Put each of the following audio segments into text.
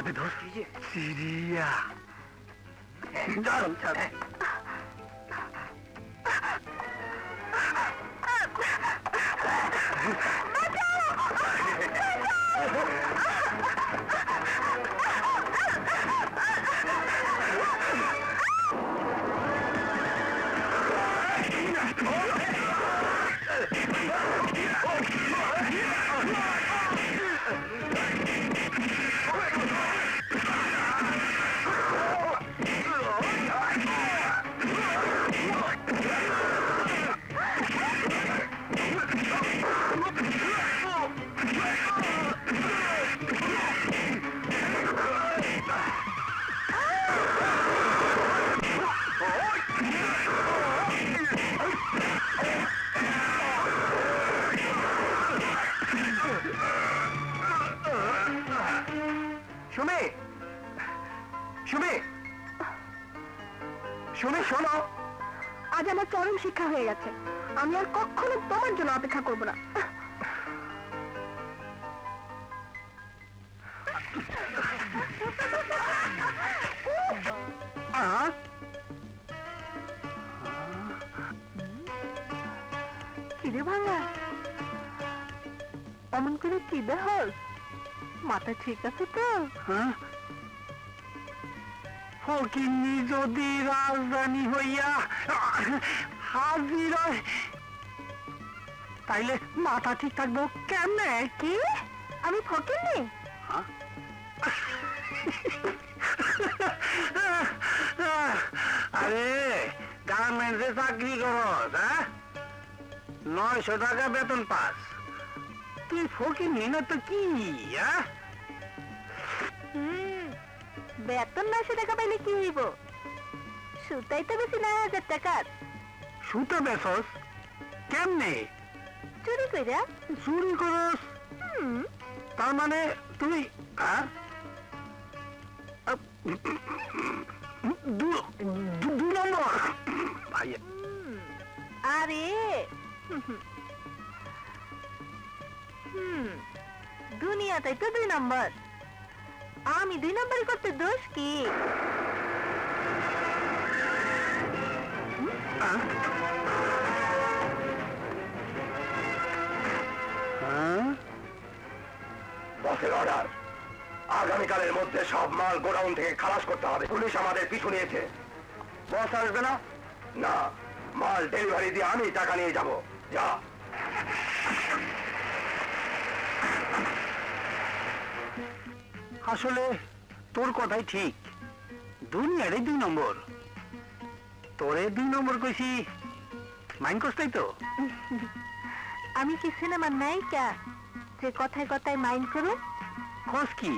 দে ধর সিরিয়া শোনো, আজ আমার চরম শিক্ষা হয়ে গেছে। আমি আর কখনো তোমার জন্য অপেক্ষা করব না। কিরে ভাঙা, অমন করে কি দেহস? মাথা ঠিক আছে তো? ফকিন্নি যদি রাজধানী হইয়া হাজির হয় তাইলে মাথা ঠিক থাকবো কেমনে? কি আমি ফকিন্নি? আরে গার্মেন্টসে চাকরি করস, 900 টাকা বেতন পাস, তুই ফকিন্নি না তো কি? বেতন 900 টাকা পাইলে কি হইব? সুতাই তো বেশি 9,000 টাকার। সুতা বেচস কেমনে? চুরি কইরা। চুরি করস? তার মানে তুই দু নম্বর? আরে দুনিয়াটাই তো 2 নম্বর। আমি 2 নম্বরই করতে দোষ কি? বসের অর্ডার, আগামীকালের মধ্যে সব মাল গোডাউন থেকে খালাস করতে হবে। পুলিশ আমাদের পিছু নিয়েছে। বস আসবে না? না, মাল ডেলিভারি দিয়ে আমি টাকা নিয়ে যাব। যা। আসলে তোর কথাই ঠিক, দুনিয়ারই 2 নম্বর। তোরে 2 নম্বর কইছি, মাইন্ড করছাই তো? আমি কি সিনেমার নায়িকা যে কথায় কথায় মাইন্ড করো? কস কি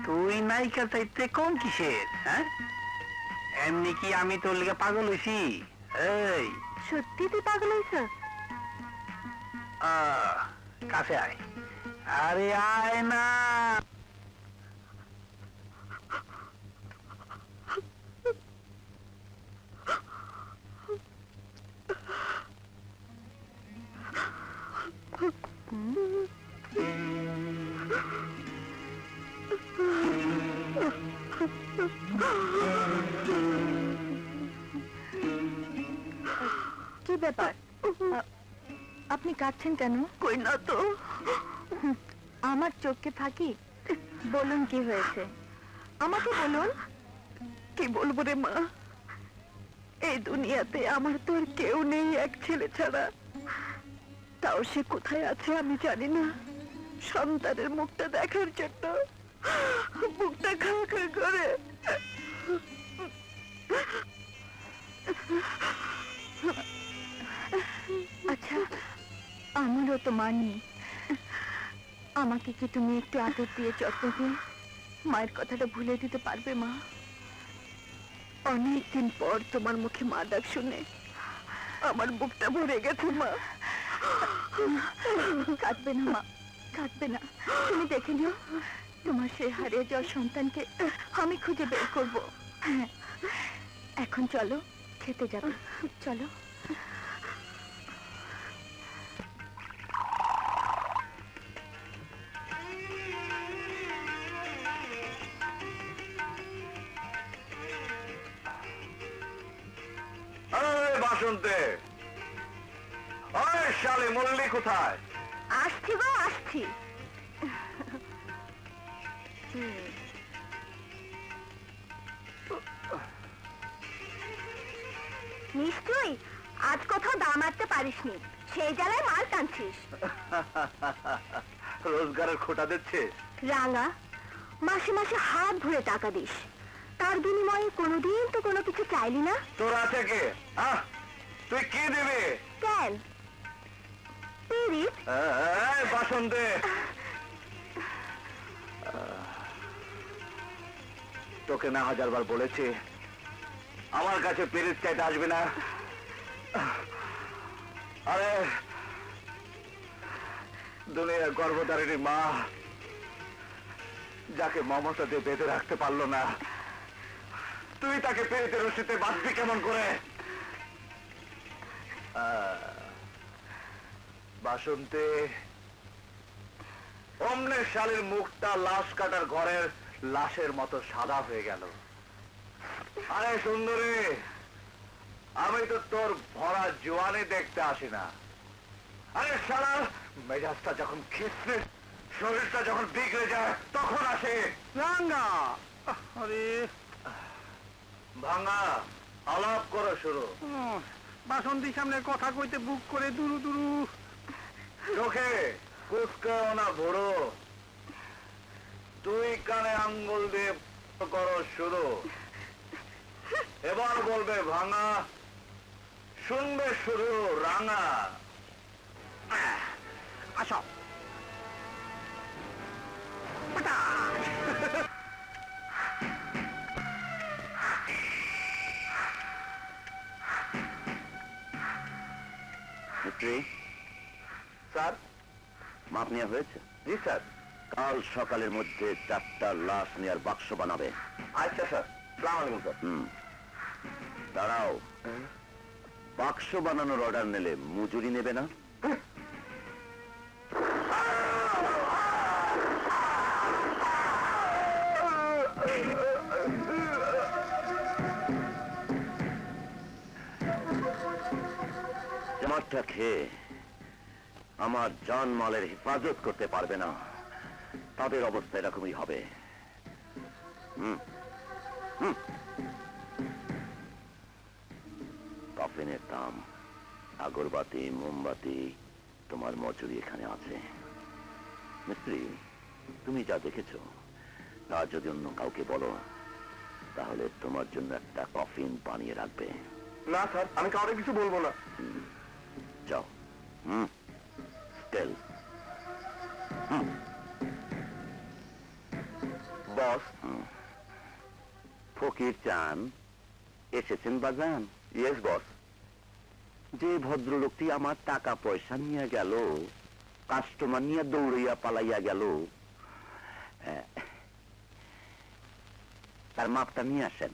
তুই নায়িকা চাইতে কম কিসের? এমনি কি আমি তোর লিগে পাগল হইছি? এই সত্যি তুই পাগল হইছ? কাছে আয়। আরে আয় না। কি ব্যাপার, আপনি কাঁদছেন কেন? কই না তো। আমার চোখকে ফাঁকি? বলুন কি হয়েছে, আমাকে বলুন। কি বলবো রে মা, এই দুনিয়াতে আমার তো আর কেউ নেই এক ছেলে ছাড়া। তাও সে কোথায় আছে আমি জানি না। সন্তানের মুখটা দেখার জন্য মুখটা খা খা করে। আচ্ছা, আমারও তো মা নেই। আমাকে কি তুমি একটু আদর দিয়ে যত্ন দিয়ে মায়ের কথাটা ভুলে দিতে পারবে মা? অনেকদিন পর তোমার মুখে মা ডাক শুনে আমার বুকটা ভরে গেছে মা। কাঁদবে না মা, কাঁদবে না। তুমি দেখে নিও, তোমার সেই হারিয়ে যাওয়া সন্তানকে আমি খুঁজে বের করব। এখন চলো, খেতে যাবে। চলো। বাসন্তে, ওই শালে মল্লি কোথায়? আসছি গো, আসছি। নিশ্চয়ই আজ কোথাও দাম মারতে পারিসনি, সেই জ্বালায় মাল টানছিস। রোজগারের খোটা দিচ্ছে। রাঙা, মাসে মাসে হাত ভরে টাকা দিস, তার বিনিময়ে কোনোদিন তো কোনো কিছু চাইলি না। তোর আছে কে? তুই কি দিবি? কেন? পিরিত। বাসন্তে, তোকে না হাজারবার বলেছি আমার কাছে পিরিত চাইতে আসবি না। আরে দুনিয়ার গর্ভধারিণী মা যাকে মমতা দিয়ে বেঁধে রাখতে পারলো না, তুই তাকে পিরিতের রশিতে বাঁধবি কেমন করে? বাসন্তে, অমনের শালের মুখটা লাশ কাটার ঘরের লাশের মতো সাদা হয়ে গেল। আরে সুন্দরী, আমি তো তোর ভরা জোয়ানি দেখতে আসি না। আরে শালা, মেজাজটা যখন খিসলে, শরীরটা যখন বিগড়ে যায় তখন আসে। রাঙ্গা, আরে ভাঙা আলাপ করা শুরু। বাসন্তীর সামনে কথা কইতে বুক করে দুরু দুরু। চোখে কুচকাও না ভোড়ো, তুই কানে আঙ্গুল দিয়ে করো শুরু। এবার বলবে ভাঙা, শুনবে শুরু রাঙা। আসো। স্যার, মাপ নেওয়া হয়েছে? জি স্যার। কাল সকালের মধ্যে 4টা লাশ নেওয়ার বাক্স বানাবে। আচ্ছা স্যার, সালাম আলাইকুম স্যার। দাঁড়াও, বাক্স বানানোর অর্ডার নিলে মজুরি নেবে না? জামাতটা খেয়ে আমার জানমালের হেফাজত করতে পারবে না, তাদের অবস্থা এরকমই হবে। কফিনের দাম, আগরবাতি, মোমবাতি, তোমার মজুরি এখানে আছে। মিস্ত্রি, তুমি যা দেখেছ তা যদি অন্য কাউকে বলো তাহলে তোমার জন্য একটা কফিন বানিয়ে রাখবে। না স্যার, আমি কাউকে কিছু বলবো না। যাও। স্টেল। বস, ফকির চান এসেছেন বাজান? Yes boss. যে ভদ্রলোকটি আমার টাকা পয়সা নিয়ে গেল, কাস্টমার নিয়ে দৌড়িয়া পালাইয়া গেল, তার মাপটা নিয়ে আসেন।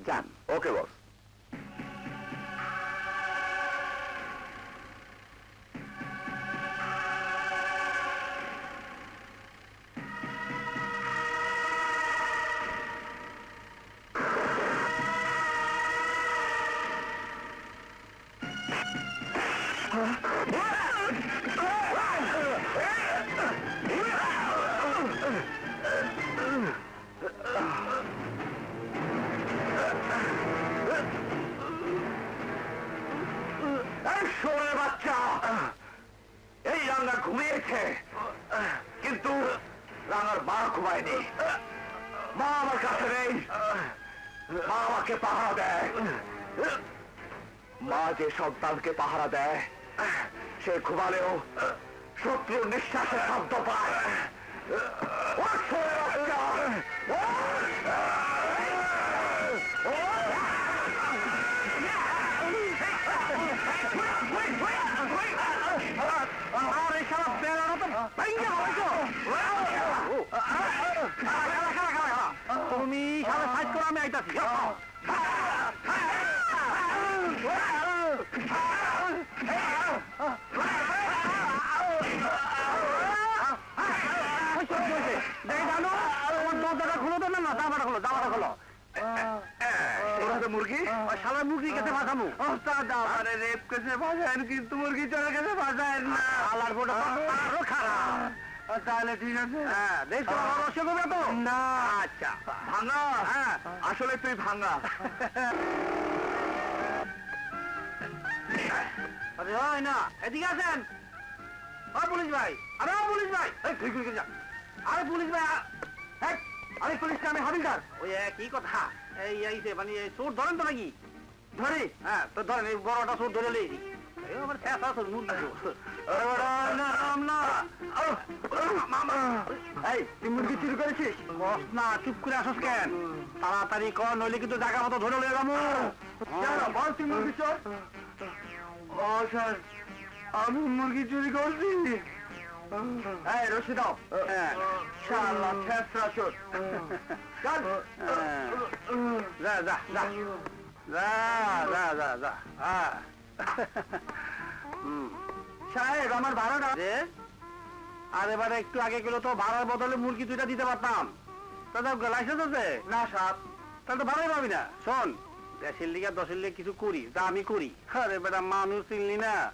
যান। ওকে বস। বাচ্চা, এই রাঙ্গা ঘুমিয়েছে, কিন্তু রাঙ্গার মা ঘুমায়নি। মা আমার কাছে নেই, মা আমাকে পাহারা দেয়। মা যে সন্তানকে পাহারা দেয় সে ঘুমালেও শত্রুর নিঃশ্বাসের শব্দ পায়। তুমি সারা সাইজ করো, আমি আইতাছি। দরজাটা খুলো তো না, ওই শালার মুরগির কাছে ভাসামু ওস্তাদ আমারে রেপ কেসে ভাসায়েন কিন্তু মুরগি চোরের কাছে ভাসায়েন না শালার ফোটা আরো খারাপ তাহলে ঠিক আছে হ্যাঁ দেখো আমার রসে করবে তো না আচ্ছা ভাঙা হ্যাঁ আসলে তুই ভাঙা আরে হয় না এদিকে আসেন ও পুলিশ ভাই আরে ও পুলিশ ভাই এই তুই কই যা আরে পুলিশ ভাই এই আরে পুলিশ আমি হাবিলদার ওই কি কথা এই এইতে মানে এই চোর ধরেন তো নাকি ধরি হ্যাঁ তো ধরেন এই বড়টা চোর ধরে লই এই আমার ফেসা চোর মুখ দেখো আরে বড় না নাম না মামা এই তুই মুরগি চুরি করেছিস বস না চুপ করে আসস কেন তাড়াতাড়ি কর নইলে কিন্তু জায়গা মতো ধরে লয়ে যাবো বল তুই মুরগি চোর ও স্যার আমি মুরগি চুরি করছি এই রশি দাও শালা ছেঁচড়া চোর চল যা যা যা যা যা যা যা সাহেব আমার ভাড়াটা যে আর এবারে একটু আগে গেলে তো ভাড়ার বদলে মুরগি দুইটা দিতে পারতাম তাহলে লাইসেন্স আছে না সাপ তাহলে তো ভাড়াই পাবি না শোন দেশের লিগে দশের লিগে কিছু করি তা আমি করি আরে বেটা মানুষ চিনলি না